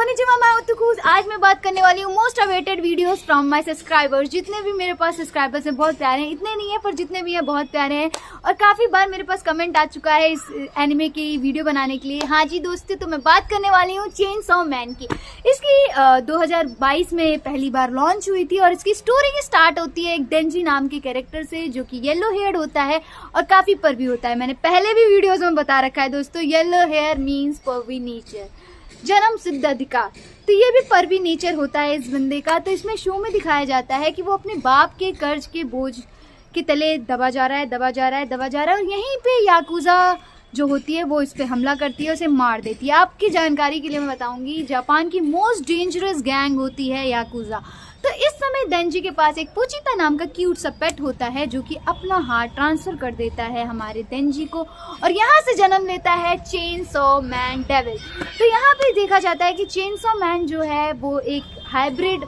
Konnichiwa, मैं उत्तुकुस। आज मैं बात करने वाली हूँ most awaited videos from my subscribers. जितने भी मेरे पास सब्सक्राइबर्स हैं बहुत प्यारे हैं, इतने नहीं है पर जितने भी हैं बहुत प्यारे हैं। और काफ़ी बार मेरे पास कमेंट आ चुका है इस एनिमे की वीडियो बनाने के लिए। हाँ जी दोस्तों, तो मैं बात करने वाली हूँ चेनसॉ मैन की। इसकी 2022 में पहली बार लॉन्च हुई थी और इसकी स्टोरी की स्टार्ट होती है एक डेंजी नाम के कैरेक्टर से, जो कि येलो हेयर्ड होता है और काफ़ी परवी होता है। मैंने पहले भी वीडियोज़ में बता रखा है दोस्तों, yellow here means Parvi nature, जन्म सिद्ध अधिकार। तो ये भी परवी नेचर होता है इस बंदे का। तो इसमें शो में दिखाया जाता है कि वो अपने बाप के कर्ज के बोझ के तले दबा जा रहा है और यहीं पे याकुजा जो होती है वो इस पे हमला करती है, उसे मार देती है। आपकी जानकारी के लिए मैं बताऊंगी, जापान की मोस्ट डेंजरस गैंग होती है याकुजा। तो इस समय डेंजी के पास एक पुचिता नाम का क्यूट सा पेट होता है, जो कि अपना हार्ट ट्रांसफर कर देता है हमारे डेंजी को और यहाँ से जन्म लेता है चेनसॉ मैन डेविल। तो यहाँ पे देखा जाता है कि चेनसॉ मैन जो है वो एक हाइब्रिड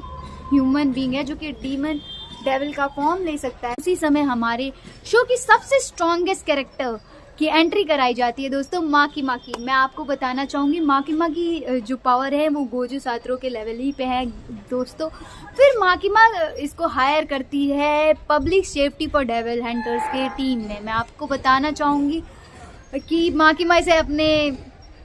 ह्यूमन बीइंग है, जो कि डीमन डेविल का फॉर्म ले सकता है। उसी समय हमारे शो की सबसे स्ट्रॉन्गेस्ट कैरेक्टर की एंट्री कराई जाती है दोस्तों, माकिमा की। मैं आपको बताना चाहूँगी माकिमा की जो पावर है वो गोजू सातरो के लेवल ही पे है दोस्तों। फिर माकिमा इसको हायर करती है public safety for devil hunters के टीम में। मैं आपको बताना चाहूँगी कि माकिमा इसे अपने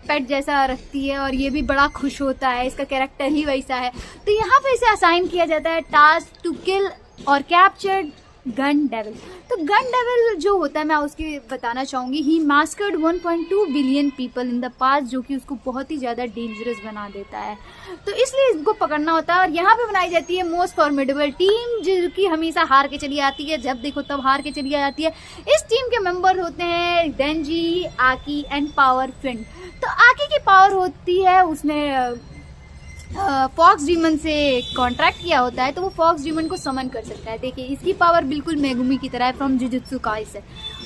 पेट जैसा रखती है और ये भी बड़ा खुश होता है, इसका कैरेक्टर ही वैसा है। तो यहाँ पे इसे असाइन किया जाता है टास्क टू किल और कैप्चर गन डेविल। तो गन डेविल जो होता है मैं उसकी बताना चाहूँगी, ही मास्कर्ड 1.2 billion people in the past, जो कि उसको बहुत ही ज़्यादा डेंजरस बना देता है। तो इसलिए इसको पकड़ना होता है। और यहाँ पे बनाई जाती है मोस्ट फॉर्मिडेबल टीम, जो कि हमेशा हार के चली आती है, जब देखो तब हार के चली जाती है। इस टीम के मेंबर होते हैं डेंजी, आकी एंड पावर फिंड। तो आकी की पावर होती है, उसने फॉक्स डीमन से कॉन्ट्रैक्ट किया होता है, तो वो फॉक्स डीमन को समन कर सकता है। देखिए इसकी पावर बिल्कुल मेगुमी की तरह है फ्रॉम जुजुत्सु काइसेन।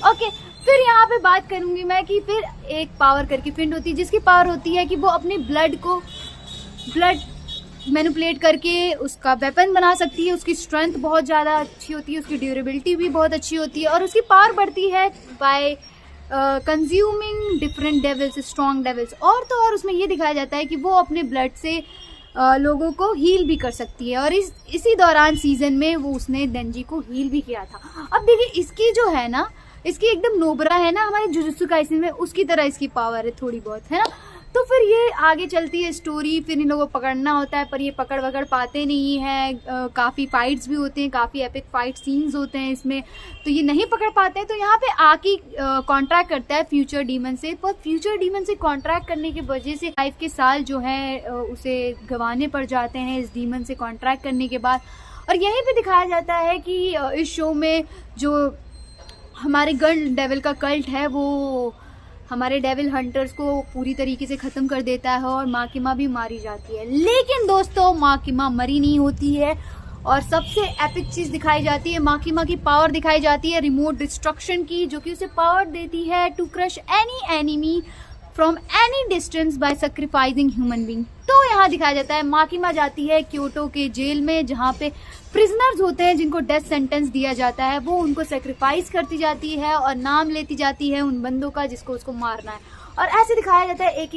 ओके, फिर यहाँ पे बात करूँगी मैं कि फिर एक पावर करके फिंड होती है, जिसकी पावर होती है कि वो अपने ब्लड मैनिपुलेट करके उसका वेपन बना सकती है। उसकी स्ट्रेंथ बहुत ज़्यादा अच्छी होती है, उसकी ड्यूरेबिलिटी भी बहुत अच्छी होती है और उसकी पावर बढ़ती है by consuming different devils, strong devils. और तो और उसमें ये दिखाया जाता है कि वो अपने ब्लड से लोगों को हील भी कर सकती है। और इसी दौरान सीजन में वो उसने डेंजी को हील भी किया था। अब देखिए इसकी जो है ना, इसकी एकदम नोबरा है ना हमारे जुजुत्सु काइसेन में, उसकी तरह इसकी पावर है थोड़ी बहुत, है ना। तो फिर ये आगे चलती है स्टोरी, फिर इन लोगों को पकड़ना होता है पर ये पकड़ पाते नहीं हैं। काफ़ी फाइट्स भी होते हैं, काफ़ी एपिक फाइट सीन्स होते हैं इसमें, तो ये नहीं पकड़ पाते हैं। तो यहाँ पे आकी कॉन्ट्रैक्ट करता है फ्यूचर डीमन से, पर फ्यूचर डीमन से कॉन्ट्रैक्ट करने की वजह से लाइफ के साल जो है उसे गंवाने पड़ जाते हैं इस डीमन से कॉन्ट्रैक्ट करने के बाद। और यहीं पे दिखाया जाता है कि इस शो में जो हमारे गन डेविल का कल्ट है वो हमारे डेविल हंटर्स को पूरी तरीके से ख़त्म कर देता है और माकिमा भी मारी जाती है। लेकिन दोस्तों माकिमा मरी नहीं होती है और सबसे एपिक चीज़ दिखाई जाती है, माकिमा की पावर दिखाई जाती है रिमोट डिस्ट्रक्शन की, जो कि उसे पावर देती है to crush any enemy from any distance by sacrificing human being. तो यहाँ दिखाया जाता है माकिमा जाती है क्योटो के जेल में, जहाँ पे प्रिजनर्स होते हैं जिनको डेथ सेंटेंस दिया जाता है, वो उनको सेक्रीफाइस करती जाती है और नाम लेती जाती है उन बंदों का जिसको उसको मारना है। और ऐसे दिखाया जाता है एक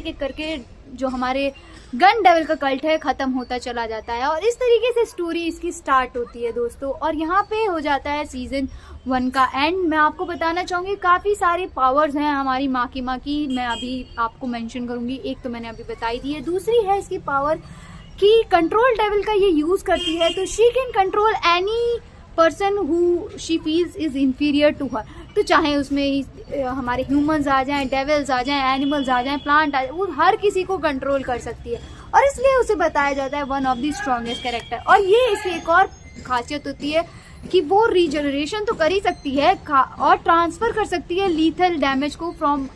एक करके जो हमारे गन डेविल का कल्ट है ख़त्म होता चला जाता है। और इस तरीके से स्टोरी इसकी स्टार्ट होती है दोस्तों। और यहाँ पे हो जाता है सीज़न 1 का एंड। मैं आपको बताना चाहूँगी काफ़ी सारी पावर्स हैं हमारी माकिमा की, मैं अभी आपको मेंशन करूँगी। एक तो मैंने अभी बताई दी है, दूसरी है इसकी पावर कि कंट्रोल डेविल का ये यूज़ करती है, तो she can control any person who she feels is inferior to her. तो चाहे उसमें हमारे ह्यूमंस आ जाएं, डेविल्स आ जाएं, एनिमल्स आ जाएं, प्लांट आ जाए, वो हर किसी को कंट्रोल कर सकती है और इसलिए उसे बताया जाता है one of the strongest character. और ये इसकी एक और खासियत होती है कि वो रीजनरेशन तो कर ही सकती है और ट्रांसफ़र कर सकती है लीथल डैमेज को from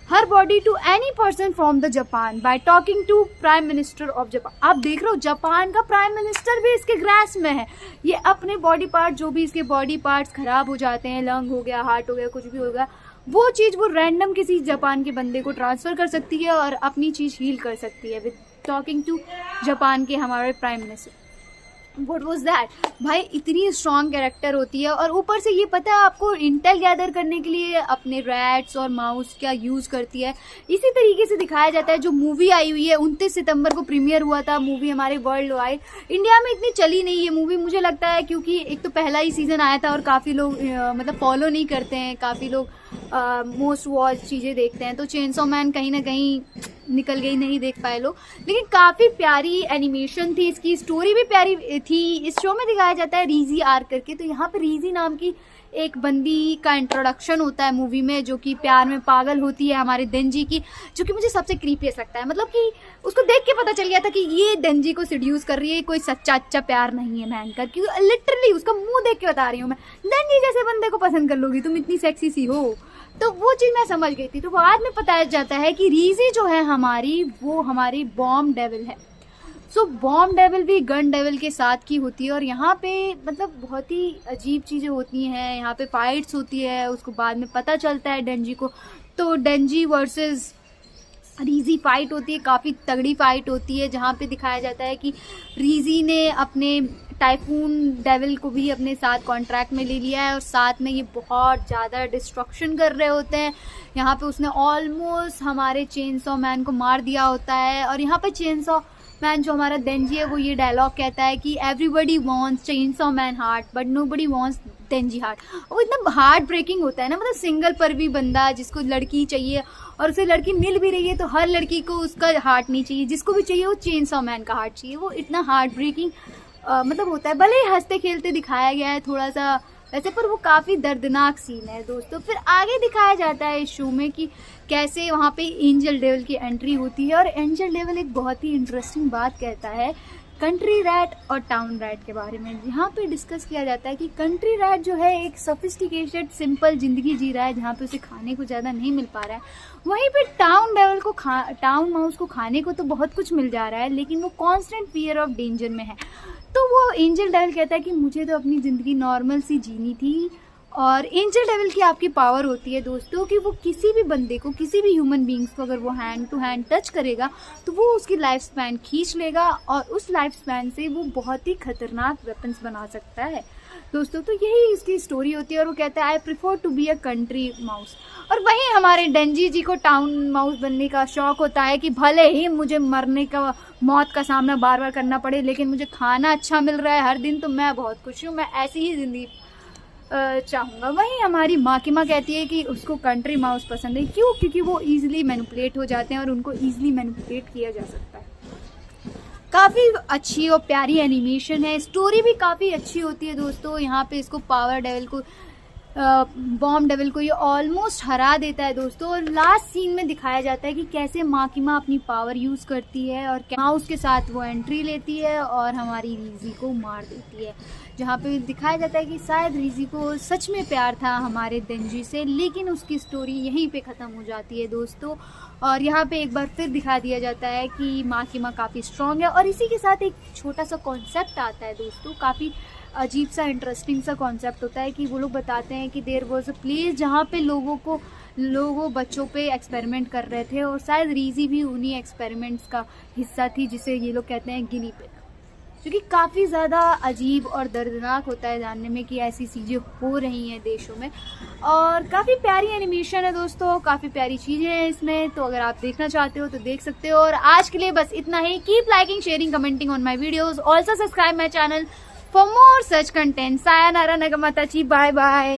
her body to any person from the Japan by talking to prime minister of Japan. आप देख रहे हो जापान का प्राइम मिनिस्टर भी इसके ग्रास में है। ये अपने बॉडी पार्ट, जो भी इसके बॉडी पार्ट्स खराब हो जाते हैं, लंग हो गया, हार्ट हो गया, कुछ भी हो गया, वो चीज़ वो रैंडम किसी जापान के बंदे को ट्रांसफ़र कर सकती है और अपनी चीज़ हील कर सकती है विद टॉकिंग टू जापान के हमारे prime minister. What was that भाई, इतनी स्ट्रॉन्ग कैरेक्टर होती है। और ऊपर से ये पता है आपको, इंटेल गैदर करने के लिए अपने रैट्स और माउस क्या यूज़ करती है। इसी तरीके से दिखाया जाता है। जो मूवी आई हुई है 29 सितंबर को प्रीमियर हुआ था मूवी हमारे वर्ल्ड वाइड, इंडिया में इतनी चली नहीं ये मूवी मुझे लगता है, क्योंकि एक तो पहला ही सीज़न आया था और काफ़ी लोग मतलब फॉलो नहीं करते हैं, काफ़ी लोग मोस्ट वॉच चीज़ें देखते हैं। तो चेनसॉ मैन कहीं ना कहीं निकल गई, नहीं देख पाए लोग। लेकिन काफ़ी प्यारी एनिमेशन थी, इसकी स्टोरी भी प्यारी थी। इस शो में दिखाया जाता है रीजी आर्क करके। तो यहाँ पे रीजी नाम की एक बंदी का इंट्रोडक्शन होता है मूवी में, जो कि प्यार में पागल होती है हमारे डेंजी की, जो कि मुझे सबसे क्रीपीएस्ट लगता है। मतलब कि उसको देख के पता चल गया था कि ये डेंजी को सिड्यूस कर रही है, कोई सच्चा अच्छा प्यार नहीं है भयंकर। क्योंकि लिटरली उसका मुंह देख के बता रही हूँ मैं, डेंजी जैसे बंदे को पसंद कर लोगी तुम, इतनी सेक्सी सी हो। तो वो चीज़ मैं समझ गई थी। तो बाद में पता जाता है कि रीजी जो है हमारी, वो हमारी बॉम्ब डेविल है। सो बॉम्ब डेविल भी गन डेविल के साथ की होती है। और यहाँ पे मतलब बहुत ही अजीब चीज़ें होती हैं, यहाँ पे फाइट्स होती है। उसको बाद में पता चलता है डेंजी को, तो डेंजी वर्सेस रीजी फाइट होती है, काफ़ी तगड़ी फाइट होती है, जहाँ पे दिखाया जाता है कि रीजी ने अपने टाइफून डेविल को भी अपने साथ कॉन्ट्रैक्ट में ले लिया है और साथ में ये बहुत ज़्यादा डिस्ट्रक्शन कर रहे होते हैं। यहाँ पे उसने ऑलमोस्ट हमारे चेनसॉ मैन को मार दिया होता है। और यहाँ पे चेनसॉ मैन जो हमारा डेंजी है वो ये डायलॉग कहता है कि everybody wants chainsaw man heart but nobody wants Denji heart. वो इतना हार्ट ब्रेकिंग होता है ना, मतलब सिंगल पर भी बंदा जिसको लड़की चाहिए और उसे लड़की मिल भी रही है, तो हर लड़की को उसका हार्ट नहीं चाहिए, जिसको भी चाहिए वो चेनसॉ मैन का हार्ट चाहिए। वो इतना हार्ट ब्रेकिंग मतलब होता है। भले ही हंसते खेलते दिखाया गया है थोड़ा सा वैसे, पर वो काफ़ी दर्दनाक सीन है दोस्तों। फिर आगे दिखाया जाता है इस शो में कि कैसे वहाँ पे एंजल डेविल की एंट्री होती है। और एंजल डेविल एक बहुत ही इंटरेस्टिंग बात कहता है कंट्री रैट और टाउन रैट के बारे में। यहाँ पे डिस्कस किया जाता है कि कंट्री रैट जो है एक सोफिस्टिकेटेड सिंपल ज़िंदगी जी रहा है, जहाँ पे उसे खाने को ज़्यादा नहीं मिल पा रहा है। वहीं पे टाउन डेविल को टाउन माउस को खाने को तो बहुत कुछ मिल जा रहा है, लेकिन वो कॉन्स्टेंट फियर ऑफ डेंजर में है। तो वो एंजल डेविल कहता है कि मुझे तो अपनी ज़िंदगी नॉर्मल सी जीनी थी। और एंजल डेविल की आपकी पावर होती है दोस्तों कि वो किसी भी बंदे को, किसी भी ह्यूमन बींग्स को अगर वो हैंड टू हैंड टच करेगा तो वो उसकी लाइफ स्पैन खींच लेगा और उस लाइफ स्पैन से वो बहुत ही खतरनाक वेपन्स बना सकता है दोस्तों। तो यही इसकी स्टोरी होती है। और वो कहता है I prefer to be a country mouse. और वहीं हमारे डेंजी जी को टाउन माउस बनने का शौक होता है कि भले ही मुझे मरने का, मौत का सामना बार बार करना पड़े, लेकिन मुझे खाना अच्छा मिल रहा है हर दिन तो मैं बहुत खुश हूँ, मैं ऐसी ही ज़िंदगी चाहूँगा। वहीं हमारी माकिमा कहती है कि उसको कंट्री माउस पसंद है। क्यों? क्योंकि वो ईजिली मैनिपुलेट हो जाते हैं और उनको ईजिली मैनिपुलेट किया जा सकता है। काफ़ी अच्छी और प्यारी एनिमेशन है, स्टोरी भी काफ़ी अच्छी होती है दोस्तों। यहाँ पे इसको पावर डेविल को, बॉम्ब डेविल को ये ऑलमोस्ट हरा देता है दोस्तों। और लास्ट सीन में दिखाया जाता है कि कैसे माकिमा अपनी पावर यूज़ करती है और माउस के साथ वो एंट्री लेती है और हमारी रीजी को मार देती है। जहाँ पे दिखाया जाता है कि शायद रीजी को सच में प्यार था हमारे डेंजी से, लेकिन उसकी स्टोरी यहीं पे ख़त्म हो जाती है दोस्तों। और यहाँ पे एक बार फिर दिखा दिया जाता है कि माकिमा काफ़ी स्ट्रॉन्ग है। और इसी के साथ एक छोटा सा कॉन्सेप्ट आता है दोस्तों, काफ़ी अजीब सा इंटरेस्टिंग सा कॉन्सेप्ट होता है कि वो लोग बताते हैं कि देयर वाज अ प्लेस जहाँ पे लोगों बच्चों पे एक्सपेरिमेंट कर रहे थे और शायद रीजी भी उन्हीं एक्सपेरिमेंट्स का हिस्सा थी, जिसे ये लोग कहते हैं गिनी पिग। जो कि काफ़ी ज़्यादा अजीब और दर्दनाक होता है जानने में कि ऐसी चीज़ें हो रही हैं देशों में। और काफ़ी प्यारी एनिमेशन है दोस्तों, काफ़ी प्यारी चीज़ें हैं इसमें। तो अगर आप देखना चाहते हो तो देख सकते हो। और आज के लिए बस इतना ही। Keep liking, sharing, commenting on my videos. Also subscribe my channel for more such content. Sayonara Nagamatachi. Bye bye.